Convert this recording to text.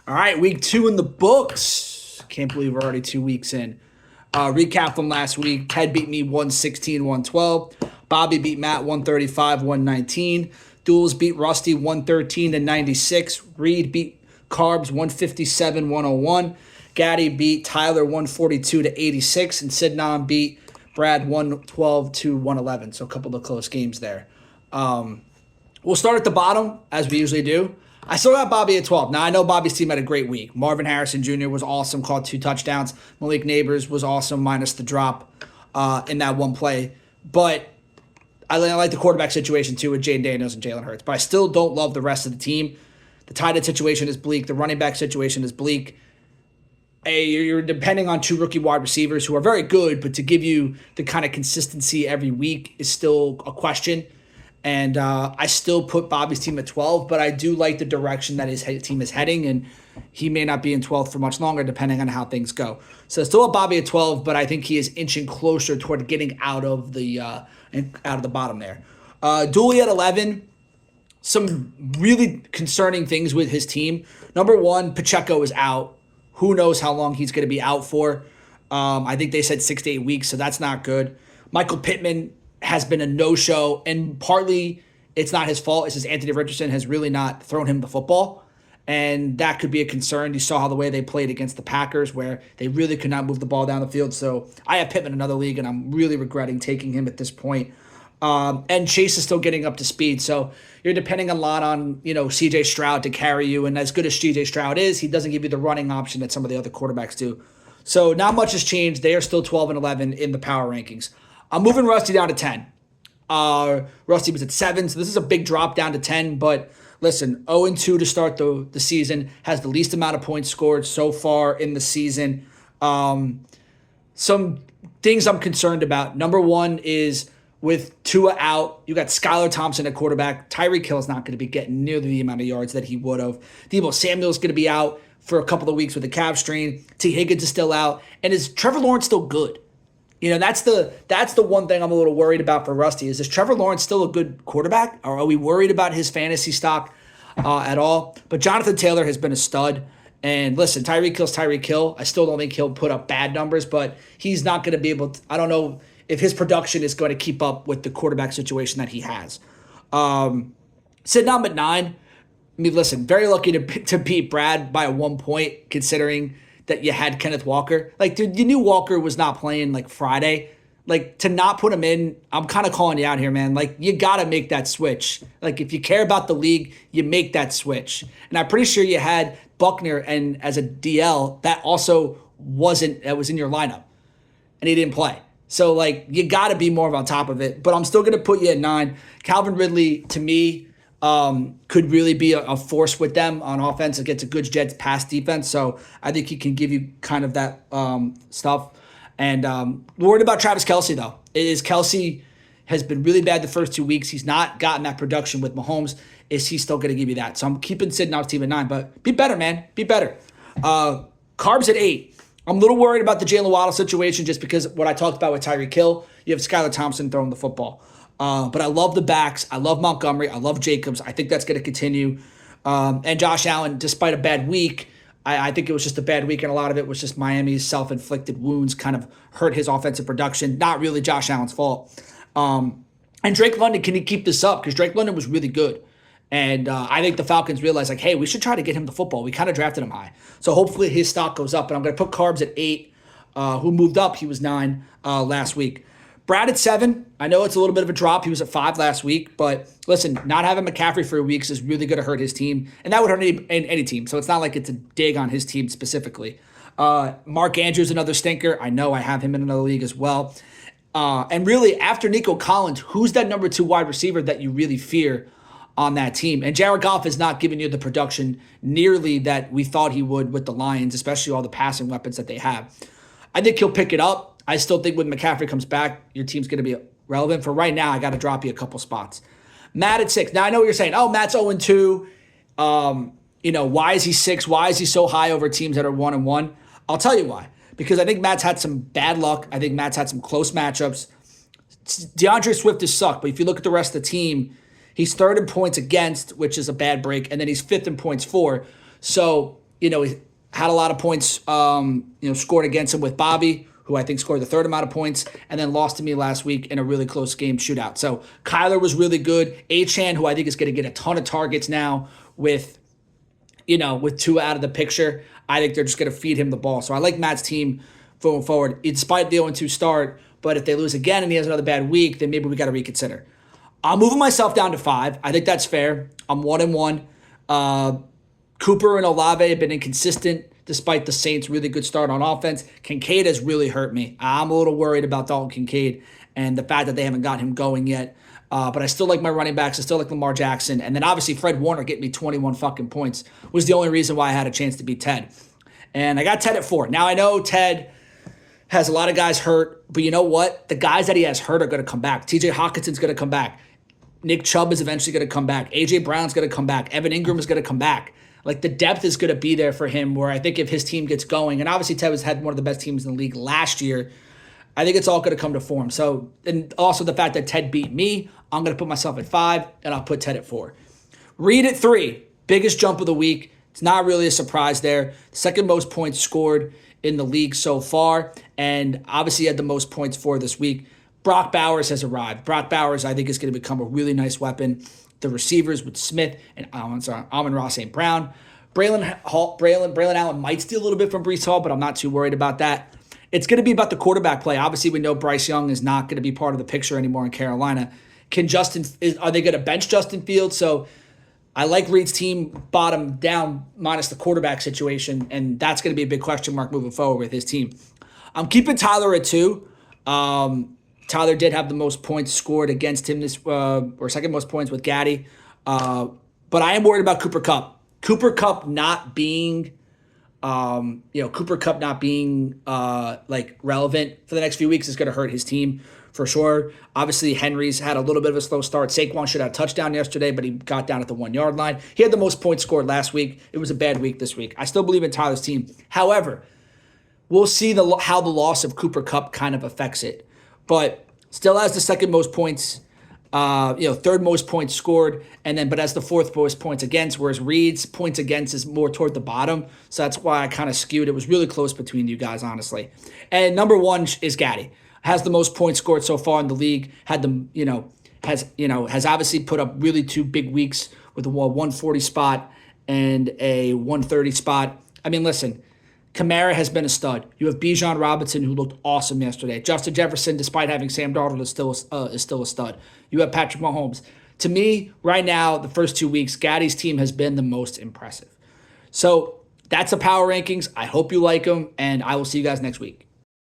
All right, week 2 in the books. Can't believe we're already 2 weeks in. Recap from last week. Ted beat me 116, 112. Bobby beat Matt 135, 119. Duels beat Rusty 113 to 96. Reed beat Carbs 157, 101. Gaddy beat Tyler 142 to 86. And Sidnan beat Brad 112 to 111. So a couple of close games there. We'll start at the bottom, as we usually do. I still got Bobby at 12. Now, I know Bobby's team had a great week. Marvin Harrison Jr. was awesome, caught 2 touchdowns. Malik Neighbors was awesome, minus the drop in that one play. But I like the quarterback situation, too, with Jayden Daniels and Jalen Hurts. But I still don't love the rest of the team. The tight end situation is bleak. The running back situation is bleak. You're depending on 2 rookie wide receivers who are very good, but to give you the kind of consistency every week is still a question. And I still put Bobby's team at 12, but I do like the direction that his team is heading, and he may not be in 12th for much longer, depending on how things go. So still have Bobby at 12, but I think he is inching closer toward getting out of the bottom there. Dooley at 11. Some really concerning things with his team. Number 1, Pacheco is out. Who knows how long he's going to be out for? I think they said 6 to 8 weeks, so that's not good. Michael Pittman has been a no-show, and partly it's not his fault. It's just Anthony Richardson has really not thrown him the football, and that could be a concern. You saw how the way they played against the Packers, where they really could not move the ball down the field. So I have Pittman in another league, and I'm really regretting taking him at this point. And Chase is still getting up to speed, so you're depending a lot on C.J. Stroud to carry you, and as good as C.J. Stroud is, he doesn't give you the running option that some of the other quarterbacks do. So not much has changed. They are still 12 and 11 in the power rankings. I'm moving Rusty down to 10. Rusty was at 7, so this is a big drop down to 10. But listen, 0-2 to start the season, has the least amount of points scored so far in the season. Some things I'm concerned about. Number 1 is with Tua out, you got Skylar Thompson at quarterback. Tyreek Hill is not going to be getting nearly the amount of yards that he would have. Deebo Samuel's going to be out for a couple of weeks with a calf strain. T. Higgins is still out. And is Trevor Lawrence still good? That's the one thing I'm a little worried about for Rusty. Is Trevor Lawrence still a good quarterback? Or are we worried about his fantasy stock at all? But Jonathan Taylor has been a stud. And listen, Tyreek Hill's Tyreek Hill. I still don't think he'll put up bad numbers, but he's not going to be able to. I don't know if his production is going to keep up with the quarterback situation that he has. Sidnam at 9. I mean, listen, very lucky to beat Brad by 1 point, considering that you had Kenneth Walker. Like, dude, you knew Walker was not playing like Friday. Like, to not put him in, I'm kind of calling you out here, man. Like, you got to make that switch. Like, if you care about the league, you make that switch. And I'm pretty sure you had Buckner and as a DL, that also was in your lineup. And he didn't play. So, like, you got to be more on top of it. But I'm still going to put you at 9. Calvin Ridley, to me, could really be a force with them on offense against a good Jets pass defense. So I think he can give you kind of that stuff. And worried about Travis Kelce, though. Kelce has been really bad the first 2 weeks. He's not gotten that production with Mahomes. Is he still going to give you that? So I'm keeping Sidney's team at 9. But be better, man. Be better. Carbs at 8. I'm a little worried about the Jalen Waddle situation just because what I talked about with Tyreek Hill. You have Skylar Thompson throwing the football. But I love the backs. I love Montgomery. I love Jacobs. I think that's going to continue. And Josh Allen, despite a bad week, I think it was just a bad week, and a lot of it was just Miami's self-inflicted wounds kind of hurt his offensive production. Not really Josh Allen's fault. And Drake London, can he keep this up? Because Drake London was really good. And I think the Falcons realized, like, hey, we should try to get him the football. We kind of drafted him high. So hopefully his stock goes up. And I'm going to put Carbs at 8, who moved up. He was 9 last week. Brad at 7. I know it's a little bit of a drop. He was at 5 last week. But listen, not having McCaffrey for weeks is really going to hurt his team. And that would hurt any team. So it's not like it's a dig on his team specifically. Mark Andrews, another stinker. I know I have him in another league as well. And really, after Nico Collins, who's that number 2 wide receiver that you really fear on that team? And Jared Goff is not giving you the production nearly that we thought he would with the Lions, especially all the passing weapons that they have. I think he'll pick it up. I still think when McCaffrey comes back, your team's going to be relevant. For right now, I got to drop you a couple spots. Matt at 6. Now, I know what you're saying. Oh, Matt's 0-2. Why is he 6? Why is he so high over teams that are 1-1? I'll tell you why. Because I think Matt's had some bad luck. I think Matt's had some close matchups. DeAndre Swift has sucked, but if you look at the rest of the team, he's 3rd in points against, which is a bad break, and then he's 5th in points for. So, you know, he had a lot of points, scored against him with Bobby, who I think scored the third amount of points, and then lost to me last week in a really close game shootout. So Kyler was really good. Achane, who I think is going to get a ton of targets now with two out of the picture. I think they're just going to feed him the ball. So I like Matt's team going forward, despite the 0-2 start. But if they lose again and he has another bad week, then maybe we got to reconsider. I'm moving myself down to 5. I think that's fair. I'm 1-1. Cooper and Olave have been inconsistent despite the Saints' really good start on offense. Kincaid has really hurt me. I'm a little worried about Dalton Kincaid and the fact that they haven't got him going yet. But I still like my running backs. I still like Lamar Jackson. And then obviously Fred Warner getting me 21 fucking points was the only reason why I had a chance to beat Ted. And I got Ted at 4. Now I know Ted has a lot of guys hurt, but you know what? The guys that he has hurt are going to come back. TJ Hawkinson's going to come back. Nick Chubb is eventually going to come back. AJ Brown's going to come back. Evan Ingram is going to come back. Like, the depth is going to be there for him, where I think if his team gets going, and obviously Ted has had one of the best teams in the league last year, I think it's all going to come to form. So, and also the fact that Ted beat me, I'm going to put myself at 5, and I'll put Ted at 4. Reed at 3, biggest jump of the week. It's not really a surprise there. Second most points scored in the league so far, and obviously had the most points for this week. Brock Bowers has arrived. Brock Bowers, I think, is going to become a really nice weapon. The receivers with Smith and Amon-Ra St. Brown. Braylon Allen might steal a little bit from Breece Hall, but I'm not too worried about that. It's going to be about the quarterback play. Obviously, we know Bryce Young is not going to be part of the picture anymore in Carolina. Are they going to bench Justin Fields? So I like Reed's team bottom down minus the quarterback situation, and that's going to be a big question mark moving forward with his team. I'm keeping Tyler at 2. Tyler did have the most points scored against him or second most points with Gaddy. But I am worried about Cooper Kupp. Cooper Kupp not being relevant for the next few weeks is going to hurt his team for sure. Obviously, Henry's had a little bit of a slow start. Saquon should have a touchdown yesterday, but he got down at the 1-yard line. He had the most points scored last week. It was a bad week this week. I still believe in Tyler's team. However, we'll see how the loss of Cooper Kupp kind of affects it. But still has the second most points, third most points scored, but has the fourth most points against, whereas Reed's points against is more toward the bottom. So that's why I kind of skewed. It was really close between you guys, honestly. And number 1 is Gaddy. Has the most points scored so far in the league. Has obviously put up really 2 big weeks with a 140 spot and a 130 spot. I mean, listen, Kamara has been a stud. You have Bijan Robinson, who looked awesome yesterday. Justin Jefferson, despite having Sam Darnold, is still a stud. You have Patrick Mahomes. To me, right now, the first 2 weeks, Gaddy's team has been the most impressive. So that's the power rankings. I hope you like them, and I will see you guys next week.